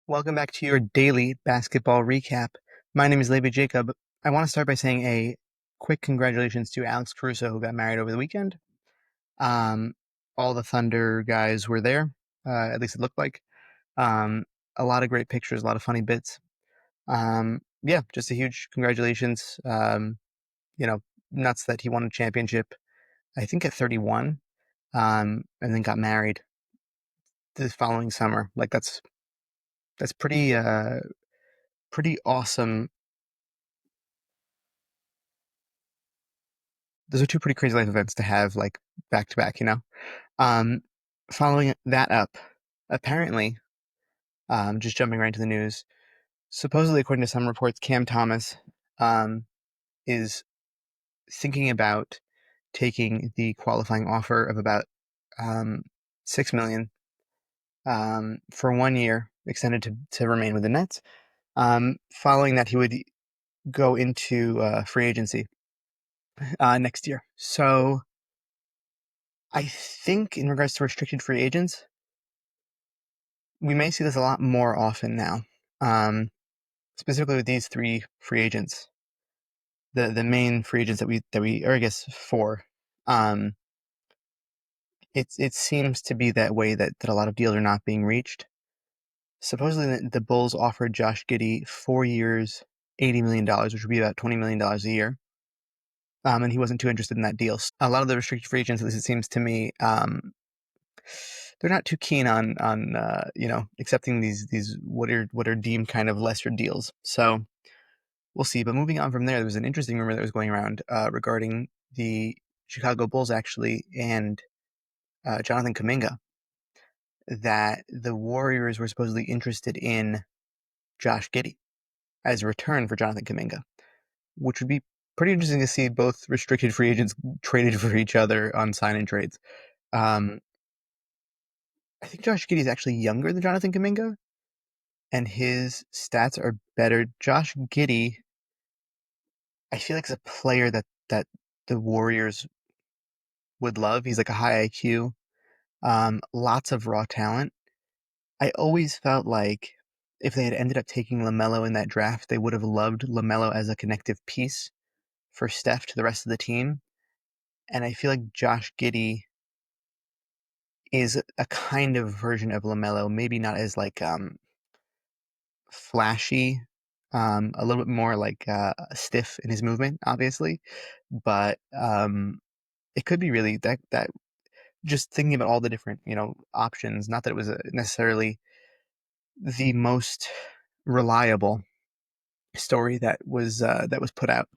Welcome back to your daily basketball recap. My name is Levi Jacob. I want to start by saying a quick congratulations to Alex Caruso, who got married over the weekend. Um, all the Thunder guys were there, at least it looked like. Um, a lot of great pictures, a lot of funny bits. Yeah, just a huge congratulations. You know, nuts that he won a championship, I think at 31, and then got married the following summer. Like that's pretty awesome. Those are two pretty crazy life events to have like back to back, you know? Um, Following that up, apparently, just jumping right into the news, supposedly, according to some reports, Cam Thomas um, is thinking about taking the qualifying offer of about um, 6 million for 1 year, extended to remain with the Nets. Following that, he would go into free agency next year. So I think in regards to restricted free agents, we may see this a lot more often now, um, specifically with these three free agents, the main free agents or I guess four. Um, it seems to be that way that a lot of deals are not being reached. Supposedly, the Bulls offered Josh Giddey 4 years, $80 million, which would be about $20 million a year, and he wasn't too interested in that deal. A lot of the restricted free agents, at least it seems to me, they're not too keen on accepting these what are deemed kind of lesser deals. So we'll see. But moving on from there, there was an interesting rumor that was going around regarding the Chicago Bulls actually and Jonathan Kuminga, that the Warriors were supposedly interested in Josh Giddey as a return for Jonathan Kuminga, which would be pretty interesting to see both restricted free agents traded for each other on sign and trades. Um, I think Josh Giddey is actually younger than Jonathan Kuminga, and his stats are better. Josh Giddey, I feel like, is a player that the Warriors would love. He's like a high IQ, lots of raw talent. I always felt like if they had ended up taking LaMelo in that draft, they would have loved LaMelo as a connective piece for Steph to the rest of the team. And I feel like Josh Giddey is a kind of version of LaMelo, maybe not as like flashy, a little bit more like stiff in his movement, obviously, but it could be really that just thinking about all the different options. Not that it was necessarily the most reliable story that was put out,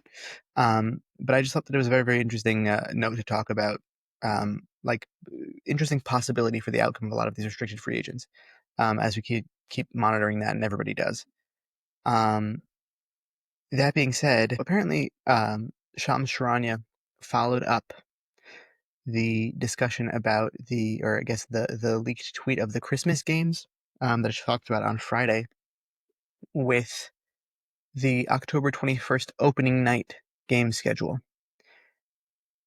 but I just thought that it was a very very interesting note to talk about, like interesting possibility for the outcome of a lot of these restricted free agents, as we keep monitoring that, and everybody does. Um, that being said, apparently Shams Charania followed up the discussion about or I guess the leaked tweet of the Christmas games that I talked about on Friday, with the October 21st opening night game schedule.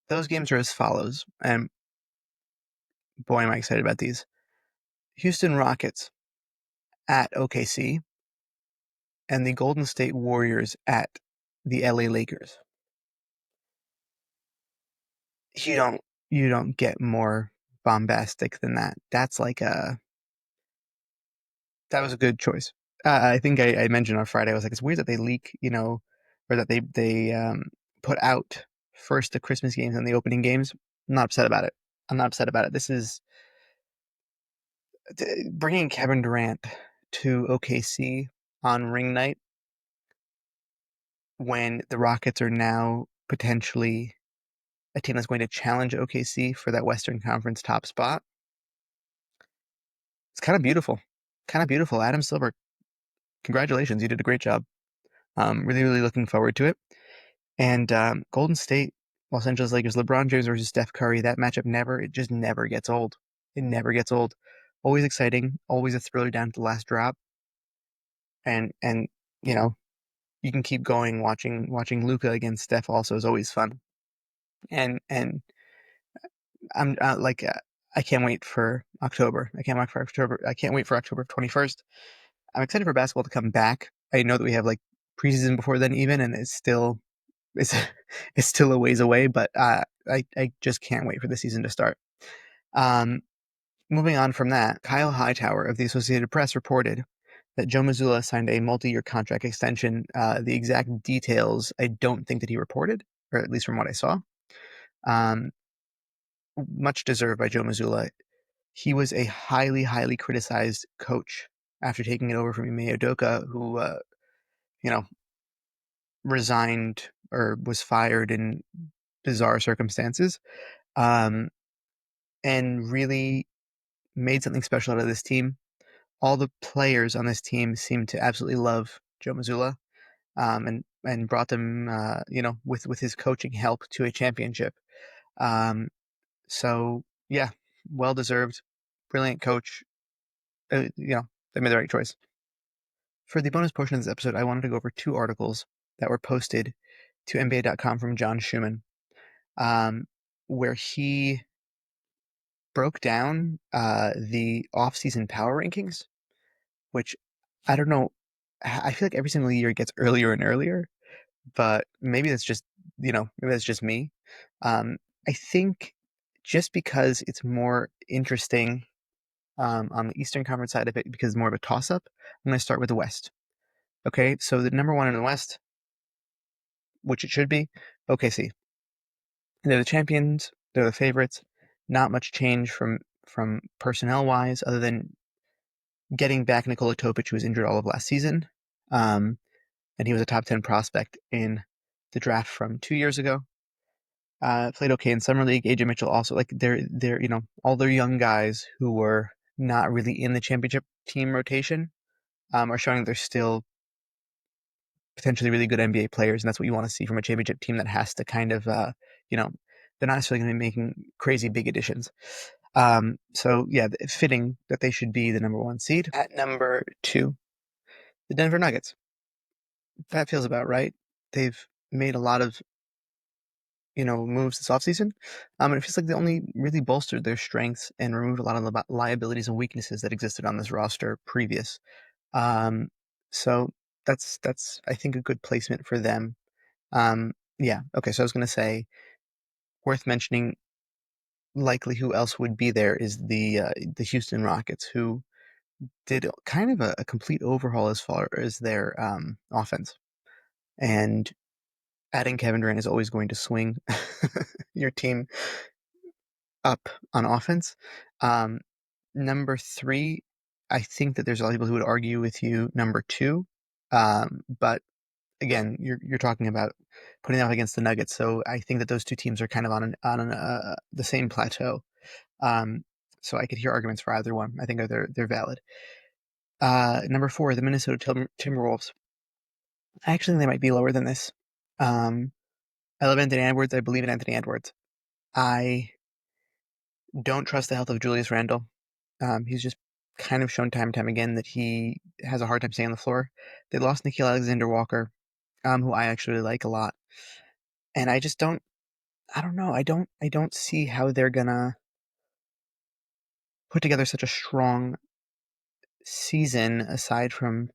Those games are as follows, and boy, am I excited about these. Houston Rockets at OKC, and the Golden State Warriors at the LA Lakers. You don't get more bombastic than that. That was a good choice. I think I mentioned on Friday, I was like, it's weird that they leak, or that they put out first the Christmas games and the opening games. I'm not upset about it. I'm not upset about it. This is bringing Kevin Durant to OKC on ring night when the Rockets are now potentially a team that's going to challenge OKC for that Western Conference top spot. It's kind of beautiful. Kind of beautiful. Adam Silver, congratulations. You did a great job. Really, really looking forward to it. And Golden State, Los Angeles Lakers, LeBron James versus Steph Curry, that matchup it just never gets old. It never gets old. Always exciting, always a thriller down to the last drop. And you know, you can keep going. Watching Luka against Steph also is always fun. And I'm I can't wait for October. I can't wait for October 21st. I'm excited for basketball to come back. I know that we have like preseason before then even, and it's it's still a ways away, but I just can't wait for the season to start. Um, Moving on from that, Kyle Hightower of the Associated Press reported that Joe Mazzulla signed a multi-year contract extension. The exact details I don't think that he reported, or at least from what I saw. Um, Much deserved by Joe Mazzulla. He was a highly, highly criticized coach after taking it over from Ime Udoka, who you know resigned or was fired in bizarre circumstances, um, and really made something special out of this team. All the players on this team seem to absolutely love Joe Mazzulla, and brought them, with his coaching help to a championship. Um, so yeah, well deserved, brilliant coach. They made the right choice. For the bonus portion of this episode, I wanted to go over two articles that were posted to NBA.com from John Schumann, um, where he broke down the offseason power rankings, which I don't know. I feel like every single year it gets earlier and earlier, but maybe that's just me. Um, I think just because it's more interesting on the Eastern Conference side of it, because it's more of a toss up, I'm going to start with the West. Okay, so the number one in the West, which it should be, OKC. They're the champions. They're the favorites. Not much change from personnel wise, other than getting back Nikola Topic, who was injured all of last season, um, and he was a top 10 prospect in the draft from 2 years ago. Played okay in summer league. AJ Mitchell also, like, they're all their young guys who were not really in the championship team rotation, are showing they're still potentially really good NBA players, and that's what you want to see from a championship team that has to kind of, they're not necessarily going to be making crazy big additions. So yeah, fitting that they should be the number one seed. At number two, the Denver Nuggets. That feels about right. They've made a lot of moves this offseason. And it feels like they only really bolstered their strengths and removed a lot of the liabilities and weaknesses that existed on this roster previous. Um, so that's I think a good placement for them. Yeah. Okay. So I was going to say, worth mentioning, likely who else would be there is the Houston Rockets, who did kind of a complete overhaul as far as their offense, and adding Kevin Durant is always going to swing your team up on offense. Um, Number three, I think that there's a lot of people who would argue with you. Number two, but again, you're talking about putting them up against the Nuggets, so I think that those two teams are kind of on the same plateau. Um, so I could hear arguments for either one. I think they're valid. Number four, the Minnesota Timberwolves. I actually think they might be lower than this. Um, I love Anthony Edwards. I believe in Anthony Edwards. I don't trust the health of Julius Randle. He's just kind of shown time and time again that he has a hard time staying on the floor. They lost Nickeil Alexander-Walker, who I actually really like a lot, and I just don't. I don't know. I don't see how they're gonna put together such a strong season aside from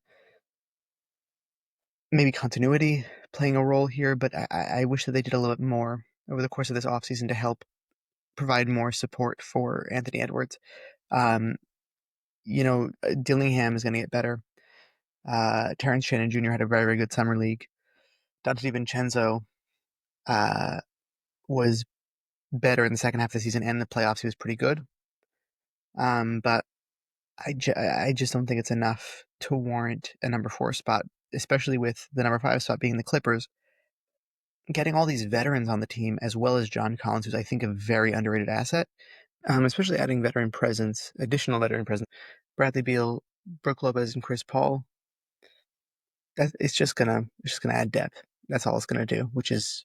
maybe continuity playing a role here. But I wish that they did a little bit more over the course of this offseason to help provide more support for Anthony Edwards. Um, Dillingham is going to get better. Terrence Shannon Jr. had a very, very good summer league. Dante DiVincenzo was better in the second half of the season and the playoffs. He was pretty good. But I just don't think it's enough to warrant a number four spot, especially with the number five spot being the Clippers. Getting all these veterans on the team, as well as John Collins, who's I think a very underrated asset, especially adding additional veteran presence. Bradley Beal, Brook Lopez, and Chris Paul. It's just gonna add depth. That's all it's gonna do, which is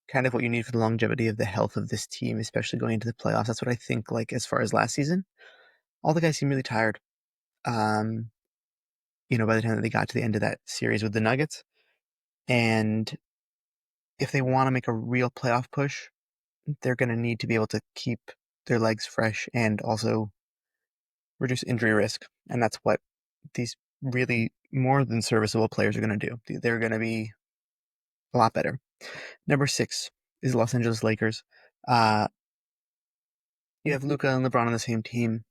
kind of what you need for the longevity of the health of this team, especially going into the playoffs. That's what I think. Like, as far as last season, all the guys seem really tired. Um, by the time that they got to the end of that series with the Nuggets, and if they want to make a real playoff push, they're going to need to be able to keep their legs fresh and also reduce injury risk, and that's what these really more than serviceable players are going to do. They're going to be a lot better. Number 6 is Los Angeles Lakers. Uh, you have Luka and LeBron on the same team.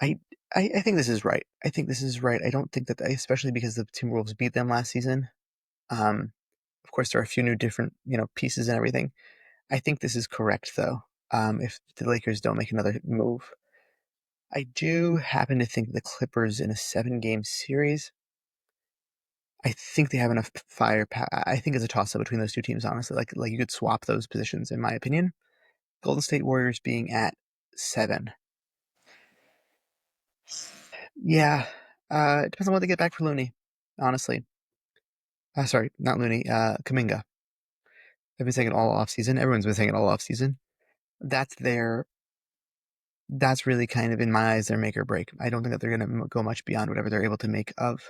I, I think this is right. I think this is right. I don't think that, especially because the Timberwolves beat them last season. Of course, there are a few new different pieces and everything. I think this is correct though. If the Lakers don't make another move, I do happen to think the Clippers in a 7-game series. I think they have enough firepower. I think it's a toss-up between those two teams. Honestly, like you could swap those positions, in my opinion. Golden State Warriors being at 7. Yeah, it depends on what they get back for Looney. Honestly, sorry, not Looney. Kuminga. I've been saying it all off season. Everyone's been saying it all off season. That's their. That's really kind of in my eyes their make or break. I don't think that they're going to go much beyond whatever they're able to make of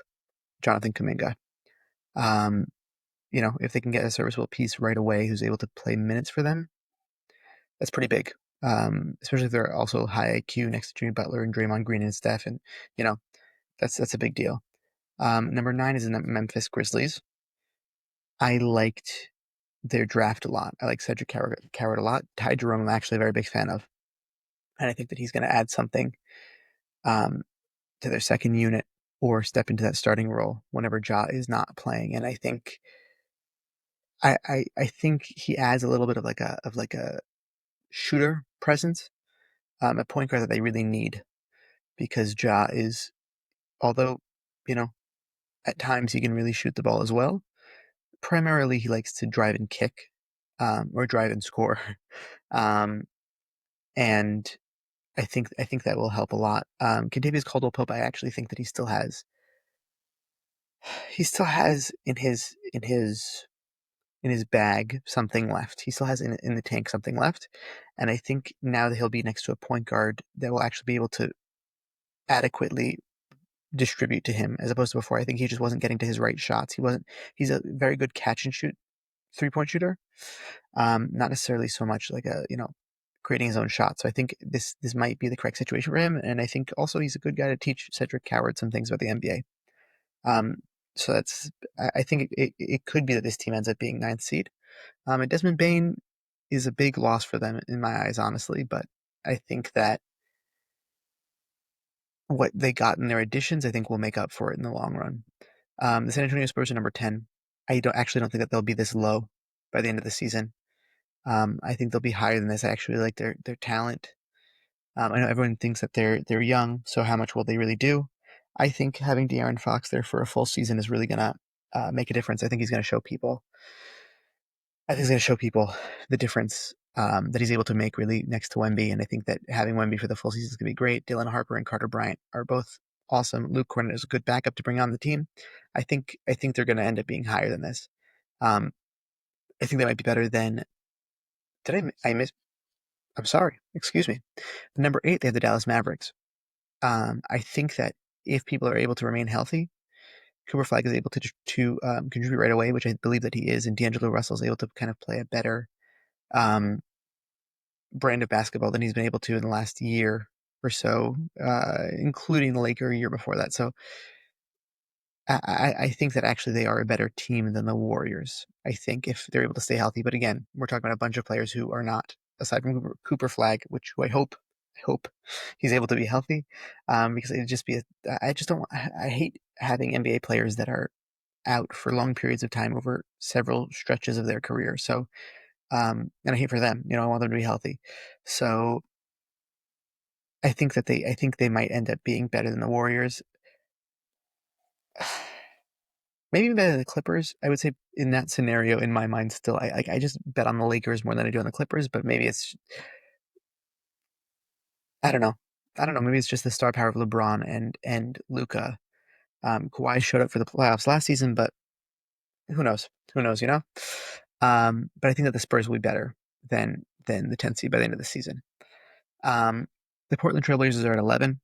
Jonathan Kuminga. Um, if they can get a serviceable piece right away who's able to play minutes for them, that's pretty big. Especially if they're also high IQ next to Jimmy Butler and Draymond Green and Steph, and you know that's a big deal. Number 9 is in the Memphis Grizzlies. I liked their draft a lot. I like Cedric Carrot a lot. Ty Jerome, I'm actually a very big fan of, and I think that he's going to add something um, to their second unit or step into that starting role whenever Ja is not playing. And I think I think he adds a little bit of like a shooter presence, a point guard that they really need because Ja is, although you know at times he can really shoot the ball as well. Primarily, he likes to drive and kick, or drive and score, um, and I think that will help a lot. Kentavious Caldwell-Pope, I actually think that he still has in his bag something left. He still has in the tank something left, and I think now that he'll be next to a point guard that will actually be able to adequately distribute to him, as opposed to before. I think he just wasn't getting to his right shots. He's a very good catch and shoot 3-point shooter, not necessarily so much like creating his own shot. So I think this might be the correct situation for him, and I think also he's a good guy to teach Cedric Coward some things about the NBA. Um, so I think it could be that this team ends up being 9th seed. And Desmond Bain is a big loss for them in my eyes, honestly, but I think that what they got in their additions, I think will make up for it in the long run. The San Antonio Spurs are number 10. I don't think that they'll be this low by the end of the season. I think they'll be higher than this. I actually like their talent. I know everyone thinks that they're young, so how much will they really do? I think having De'Aaron Fox there for a full season is really gonna make a difference. I think he's gonna show people. I think he's gonna show people the difference that he's able to make really next to Wemby, and I think that having Wemby for the full season is gonna be great. Dylan Harper and Carter Bryant are both awesome. Luke Cornett is a good backup to bring on the team. I think they're gonna end up being higher than this. Um, I think they might be better than. Did I miss? I'm sorry. Excuse me. Number 8, they have the Dallas Mavericks. I think that if people are able to remain healthy, Cooper Flag is able to contribute right away, which I believe that he is, and D'Angelo Russell is able to kind of play a better um, brand of basketball than he's been able to in the last year or so, including the Laker year before that. So I think that actually they are a better team than the Warriors. I think if they're able to stay healthy, but again, we're talking about a bunch of players who are not, aside from Cooper Flag, who I hope he's able to be healthy, because it'd just be. I just don't. I hate having NBA players that are out for long periods of time over several stretches of their career. So, and I hate for them. I want them to be healthy. So I think they might end up being better than the Warriors. Maybe even better than the Clippers. I would say in that scenario, in my mind, still, I just bet on the Lakers more than I do on the Clippers. But maybe it's, I don't know. I don't know. Maybe it's just the star power of LeBron and Luka. Kawhi showed up for the playoffs last season, but who knows? Who knows? But I think that the Spurs will be better than the 10th seed by the end of the season. Um, the Portland Trailblazers are at 11.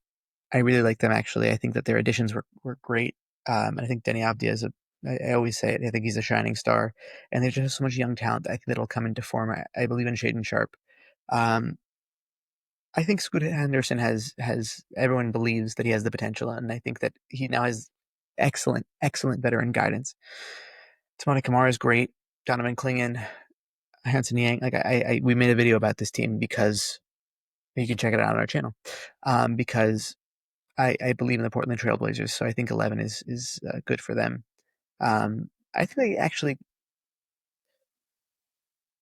I really like them, actually. I think that their additions were great. And I think Denny Avdia I always say it, I think he's a shining star. And there's just so much young talent that I think that'll come into form. I believe in Shaden Sharp. Um, I think Scoot Henderson has everyone believes that he has the potential, and I think that he now has excellent veteran guidance. Tamani Kamara is great. Donovan Clingan, Hanson Yang. Like we made a video about this team because you can check it out on our channel. Because I believe in the Portland Trailblazers, so I think 11 is good for them. I think they actually,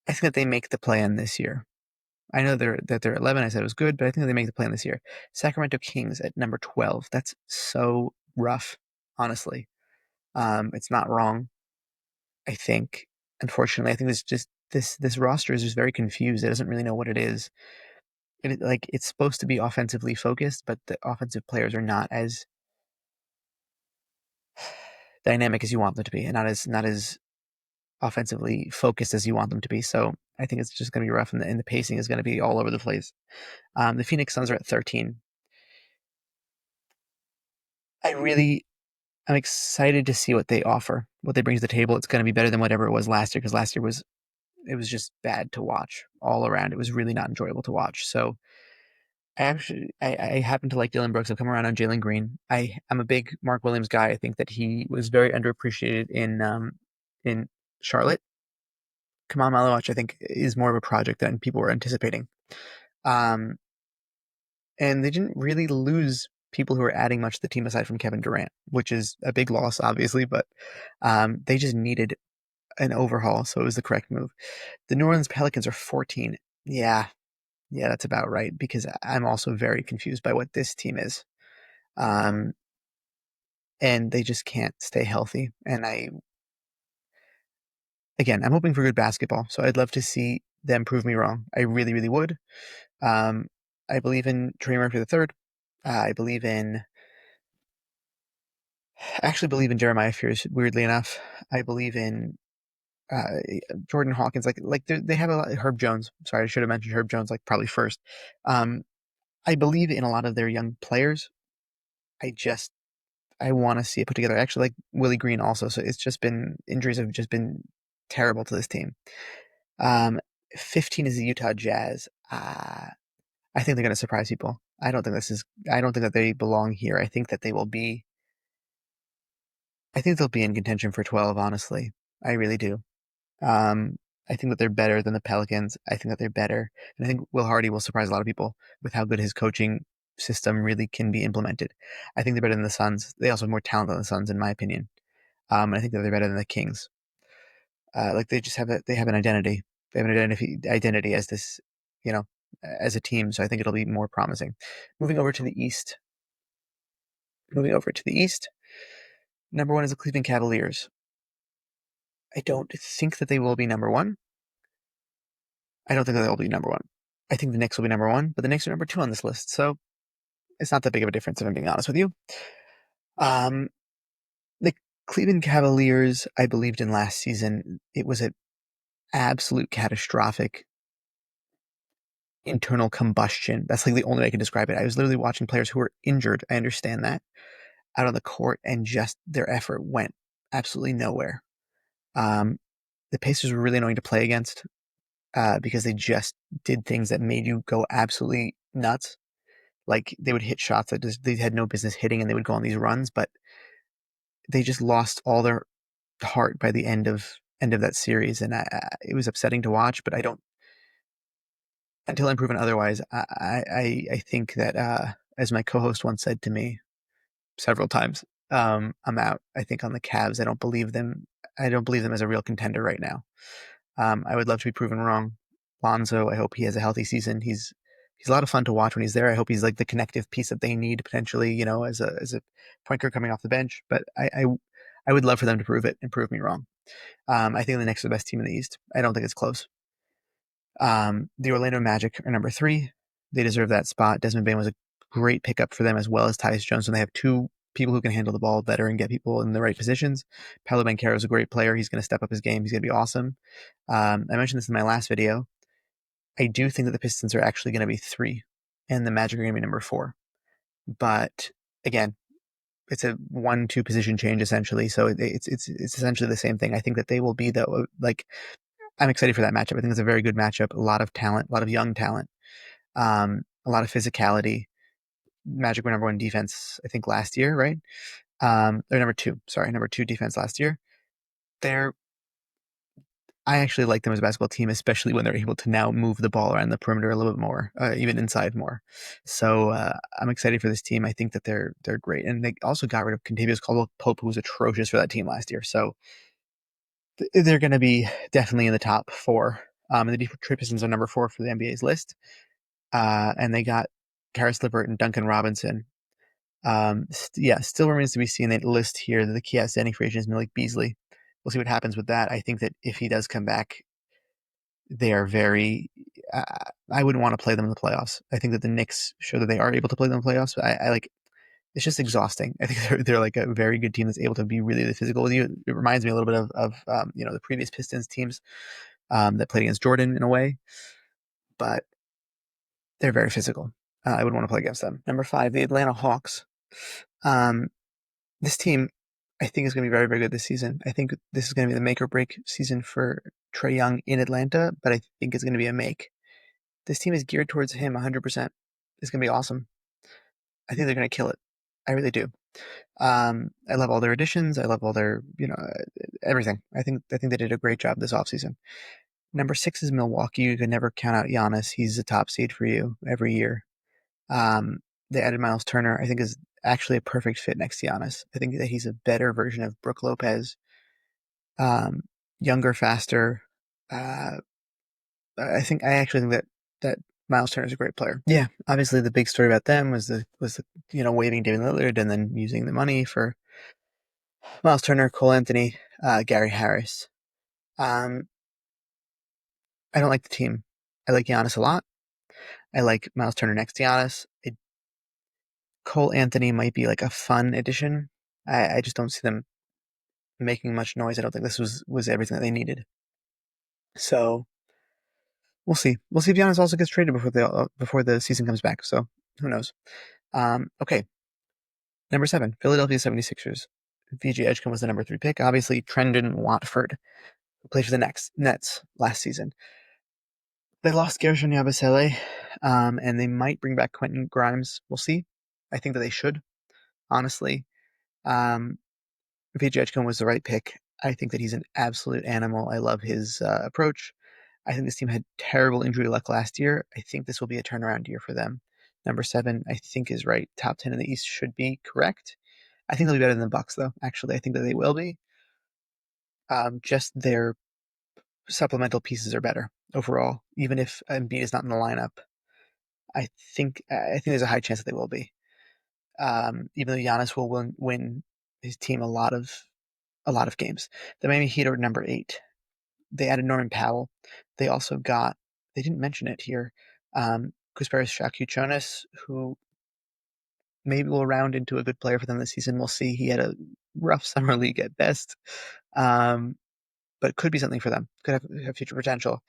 I think that they make the play-in this year. I know they're 11. I said it was good, but I think they make the play-in this year. Sacramento Kings at number 12. That's so rough, honestly. It's not wrong. I think, unfortunately, I think this roster is just very confused. It doesn't really know what it is. Like it's supposed to be offensively focused, but the offensive players are not as dynamic as you want them to be, and not as offensively focused as you want them to be. So I think it's just going to be rough, and the pacing is going to be all over the place. The Phoenix Suns are at 13. I'm excited to see what they offer, what they bring to the table. It's going to be better than whatever it was last year, because last year it was just bad to watch all around. It was really not enjoyable to watch. So I happen to like Dylan Brooks. I've come around on Jalen Green. I'm a big Mark Williams guy. I think that he was very underappreciated in Charlotte. Kamal Malawach, I think, is more of a project than people were anticipating. Um, and they didn't really lose people who are adding much to the team aside from Kevin Durant, which is a big loss, obviously, but they just needed an overhaul, so it was the correct move. The New Orleans Pelicans are 14. Yeah, that's about right, because I'm also very confused by what this team is. And they just can't stay healthy. And I'm hoping for good basketball, so I'd love to see them prove me wrong. I really, really would. I believe in Trey Murphy III. I believe in I actually believe in Jeremiah Fears, weirdly enough. I believe in uh, Jordan Hawkins. Like they have a lot. Herb Jones. Sorry, I should have mentioned Herb Jones like probably first. Um, I believe in a lot of their young players. I just I want to see it put together. I actually like Willie Green also. So it's just been injuries have just been terrible to this team. Um, 15 is the Utah Jazz. I think they're going to surprise people. I don't think that they belong here. I think they'll be in contention for 12, honestly. I really do. Um, I think that they're better than the Pelicans. I think that they're better. And I think Will Hardy will surprise a lot of people with how good his coaching system really can be implemented. I think they're better than the Suns. They also have more talent than the Suns, in my opinion. And I think that they're better than the Kings. Like they just have they have an identity. They have an identity as this, you know, as a team. So I think it'll be more promising. Moving over to the East. Moving over to the East. Number one is the Cleveland Cavaliers. I don't think that they will be number one. I don't think that they'll be number one. I think the Knicks will be number one, but the Knicks are number two on this list. So it's not that big of a difference, if I'm being honest with you. Um, the Cleveland Cavaliers, I believed in last season. It was an absolute catastrophic internal combustion. That's like the only way I can describe it. I was literally watching players who were injured. I understand that out on the court, and just their effort went absolutely nowhere. Um, the Pacers were really annoying to play against because they just did things that made you go absolutely nuts. Like they would hit shots that just they had no business hitting, and they would go on these runs, but they just lost all their heart by the end of that series, and it was upsetting to watch. But I don't until I'm proven otherwise. I think that as my co-host once said to me several times, I'm out. I think on the Cavs, I don't believe them. I don't believe them as a real contender right now. I would love to be proven wrong. Lonzo, I hope he has a healthy season. He's a lot of fun to watch when he's there. I hope he's like the connective piece that they need potentially, as a point guard coming off the bench. But I would love for them to prove it and prove me wrong. I think the Knicks are the best team in the East. I don't think it's close. The Orlando Magic are number 3. They deserve that spot. Desmond Bane was a great pickup for them, as well as Tyus Jones. And they have two people who can handle the ball better and get people in the right positions. Paolo Banchero is a great player. He's going to step up his game. He's going to be awesome. I mentioned this in my last video. I do think that the Pistons are actually going to be 3, and the Magic are going to be number 4. But again, it's a 1-2 position change essentially, so it's essentially the same thing. I think that they will be though. Like I'm excited for that matchup. I think it's a very good matchup. A lot of talent, a lot of young talent. a lot of physicality. Magic were number one defense, I think, last year, right? Or number two, sorry, number two defense last year. They're I actually like them as a basketball team, especially when they're able to now move the ball around the perimeter a little bit more, even inside more. So I'm excited for this team. I think that they're great, and they also got rid of Contavious Caldwell-Pope, who was atrocious for that team last year. So they're going to be definitely in the top four. The Detroit Pistons are number four for the NBA's list, and they got Karis LeVert and Duncan Robinson. Still remains to be seen. That list here, the key outstanding free agent is Malik Beasley. We'll see what happens with that. I think that if he does come back, they are very. I wouldn't want to play them in the playoffs. I think that the Knicks show that they are able to play them in the playoffs. But I like. It's just exhausting. I think they're like a very good team that's able to be really physical with you. It reminds me a little bit of the previous Pistons teams that played against Jordan in a way, but they're very physical. I would want to play against them. Number 5, the Atlanta Hawks. Um, this team, I think, is going to be very good this season. I think this is going to be the make or break season for Trae Young in Atlanta, but I think it's going to be a make. This team is geared towards him 100%. It's going to be awesome. I think they're going to kill it. I really do. I love all their additions. I love all their, everything. I think they did a great job this offseason. Number 6 is Milwaukee. You can never count out Giannis. He's a top seed for you every year. They added Miles Turner. I think is actually a perfect fit next to Giannis. I think that he's a better version of Brook Lopez. Younger, faster. I actually think that Miles Turner is a great player. Yeah, obviously the big story about them was the waiving David Lillard and then using the money for Miles Turner, Cole Anthony, Gary Harris. I don't like the team. I like Giannis a lot. I like Miles Turner next to Giannis. Cole Anthony might be like a fun addition. I just don't see them making much noise. I don't think this was everything that they needed. So we'll see. We'll see if Giannis also gets traded before the season comes back. So who knows? Okay. Number 7, Philadelphia 76ers. VJ Edgecombe was the number 3 pick. Obviously, Trendon Watford, who played for the Nets last season. They lost Gershon Yabusele, and they might bring back Quentin Grimes. We'll see. I think that they should, honestly. VJ Edgecombe was the right pick. I think that he's an absolute animal. I love his approach. I think this team had terrible injury luck last year. I think this will be a turnaround year for them. Number 7, I think, is right. Top 10 in the East should be correct. I think they'll be better than the Bucks, though. Actually, I think that they will be. Just their supplemental pieces are better overall. Even if Embiid is not in the lineup, I think there's a high chance that they will be. Even though Giannis will win his team a lot of games. The Miami Heat are number 8. They added Norman Powell. They also got, they didn't mention it here, Kusperis Shakuchonis, who maybe will round into a good player for them this season. We'll see. He had a rough summer league at best, but could be something for them. Could have future potential.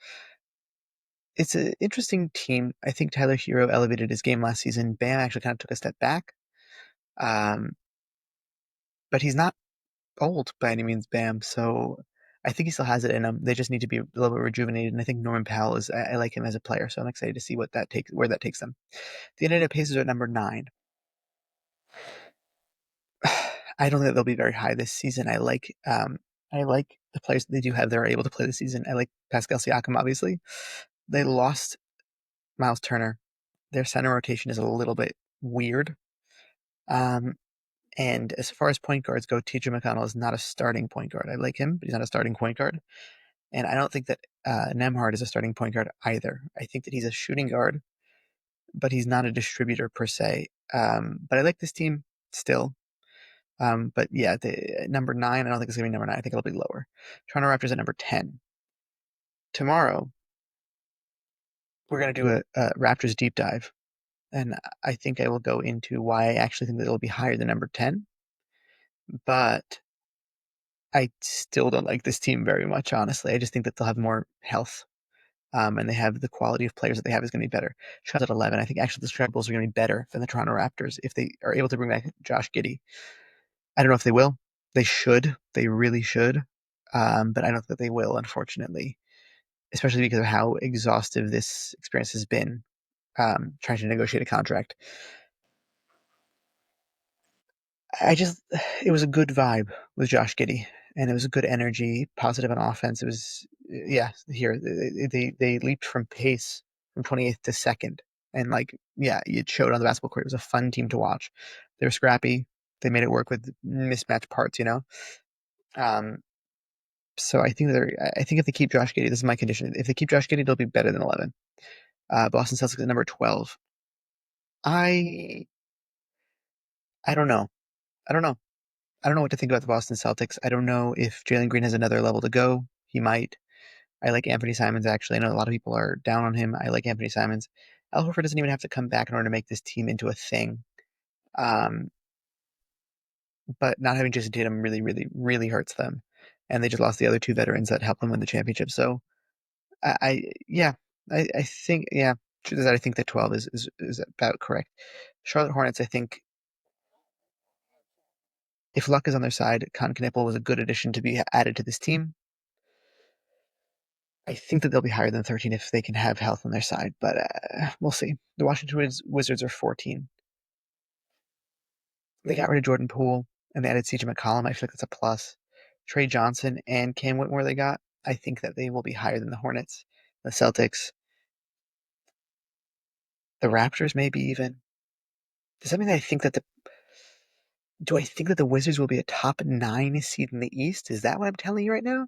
It's an interesting team. I think Tyler Hero elevated his game last season. Bam actually kind of took a step back. But he's not old by any means, Bam. So I think he still has it in him. They just need to be a little bit rejuvenated. And I think Norman Powell is. I like him as a player, so I'm excited to see where that takes them. The Indiana Pacers are at number 9. I don't think they'll be very high this season. I like the players that they do have that are able to play this season. I like Pascal Siakam, obviously. They lost Miles Turner. Their center rotation is a little bit weird. And as far as point guards go, TJ McConnell is not a starting point guard. I like him, but he's not a starting point guard. And I don't think that Nembhard is a starting point guard either. I think that he's a shooting guard, but he's not a distributor per se. But I like this team still. But yeah, number 9, I don't think it's going to be number 9. I think it'll be lower. Toronto Raptors at number 10. Tomorrow, we're going to do a Raptors deep dive. And I think I will go into why I actually think that it'll be higher than number 10. But I still don't like this team very much, honestly. I just think that they'll have more health. And they have the quality of players that they have is going to be better. Chicago's at 11. I think actually the Chicago Bulls are going to be better than the Toronto Raptors if they are able to bring back Josh Giddey. I don't know if they will. They should. They really should. But I don't think they will, unfortunately, especially because of how exhaustive this experience has been. trying to negotiate a contract. It was a good vibe with Josh Giddey, and it was a good energy, positive on offense. It was, yeah, here they leaped from pace from 28th to second, and like, yeah, it showed on the basketball court. It was a fun team to watch. They were scrappy. They made it work with mismatched parts, you know. Um, so I think if they keep Josh Giddey, this is my condition. If they keep Josh Giddey, they'll be better than 11. Boston Celtics at number 12. I I don't know. I don't know. I don't know what to think about the Boston Celtics. I don't know if Jalen Green has another level to go. He might. I like Anthony Simons, actually. I know a lot of people are down on him. I like Anthony Simons. Al Horford doesn't even have to come back in order to make this team into a thing. Um, but not having Jason Tatum really, really, really hurts them. And they just lost the other two veterans that helped them win the championship. So yeah, I think, yeah, truth is that I think that 12 is about correct. Charlotte Hornets, I think if luck is on their side, Con Knippel was a good addition to be added to this team. I think that they'll be higher than 13 if they can have health on their side, but we'll see. The Washington Wizards are 14. They got rid of Jordan Poole and they added CJ McCollum. I feel like that's a plus. Trey Johnson and Cam Whitmore they got. I think that they will be higher than the Hornets, the Celtics, the Raptors, maybe even. Does that mean that I think that the do I think that the Wizards will be a top 9 seed in the East? Is that what I'm telling you right now?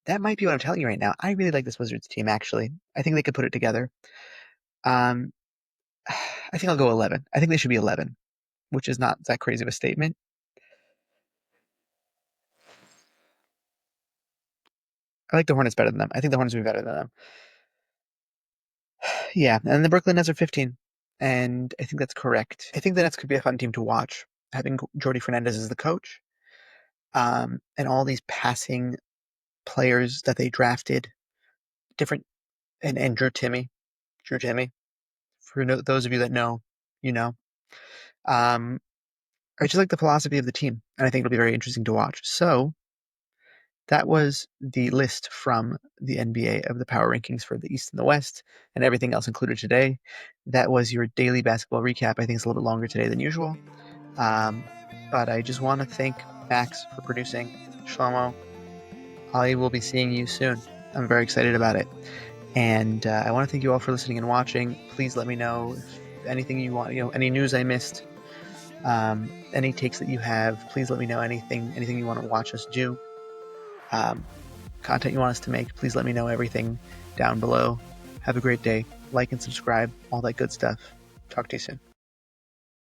That might be what I'm telling you right now. I really like this Wizards team, actually. I think they could put it together. Um, I think I'll go 11. I think they should be 11, which is not that crazy of a statement. I like the Hornets better than them. I think the Hornets will be better than them. Yeah, and the Brooklyn Nets are 15, and I think that's correct. I think the Nets could be a fun team to watch, having Jordi Fernandez as the coach, and all these passing players that they drafted, different, and Drew Timmy. For those of you that know, you know. Um, I just like the philosophy of the team, and I think it'll be very interesting to watch. So that was the list from the NBA of the power rankings for the East and the West, and everything else included today. That was your daily basketball recap. I think it's a little bit longer today than usual. Um, but I just want to thank Max for producing. Shlomo, I will be seeing you soon. I'm very excited about it. And I want to thank you all for listening and watching. Please let me know if anything you want, any news I missed, any takes that you have. Please let me know anything you want to watch us do. Content you want us to make, please let me know everything down below. Have a great day. Like and subscribe, all that good stuff. Talk to you soon.